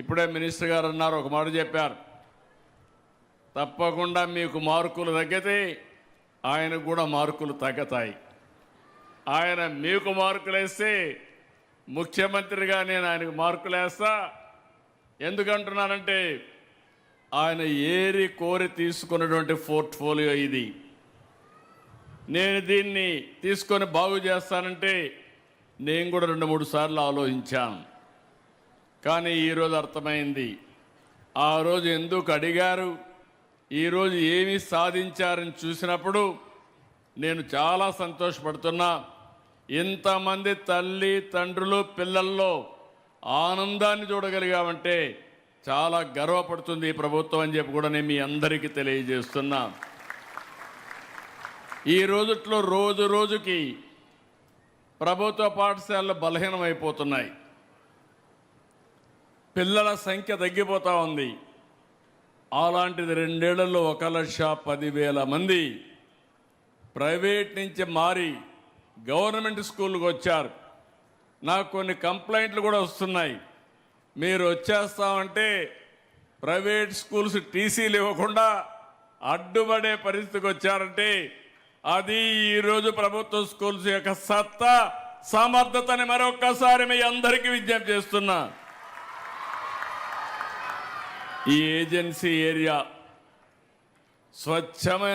ఇప్పుడే మినిస్టర్ గారు అన్నారు, ఒక మాట చెప్పారు, తప్పకుండా మీకు మార్కులు తగ్గితే ఆయనకు కూడా మార్కులు తగ్గుతాయి. ఆయన మీకు మార్కులు వేస్తే ముఖ్యమంత్రిగా నేను ఆయనకు మార్కులు వేస్తా. ఎందుకంటున్నానంటే ఆయన ఏరి కోరి తీసుకున్నటువంటి పోర్ట్ఫోలియో ఇది. నేను దీన్ని తీసుకొని బాగు చేస్తానంటే నేను కూడా 2-3 సార్లు ఆలోచించాను. కానీ ఈరోజు అర్థమైంది, ఆ రోజు ఎందుకు అడిగారు, ఈరోజు ఏమి సాధించారని చూసినప్పుడు నేను చాలా సంతోషపడుతున్నా. ఇంతమంది తల్లి తండ్రులు పిల్లల్లో ఆనందాన్ని చూడగలిగామంటే చాలా గర్వపడుతుంది ఈ ప్రభుత్వం అని చెప్పి కూడా నేను మీ అందరికీ తెలియజేస్తున్నా. ఈ రోజుట్లో రోజు రోజుకి ప్రభుత్వ పాఠశాలలు బలహీనమైపోతున్నాయి. పిల్లల సంఖ్య తగ్గిపోతూ ఉంది. అలాంటిది 2 ఏళ్లలో 1,10,000 మంది ప్రైవేట్ నుంచి మారి గవర్నమెంట్ స్కూల్కి వచ్చారు. నాకు కొన్ని కంప్లైంట్లు కూడా వస్తున్నాయి. మీరు వచ్చేస్తామంటే ప్రైవేట్ స్కూల్స్ టీసీలు ఇవ్వకుండా అడ్డుపడే పరిస్థితికి వచ్చారంటే అది ఈరోజు ప్రభుత్వ స్కూల్స్ యొక్క సత్తా సమర్థతని మరొక్కసారి మీ అందరికీ విజ్ఞప్తి చేస్తున్నా. ఈ ఏజెన్సీ ఏరియా స్వచ్ఛమైన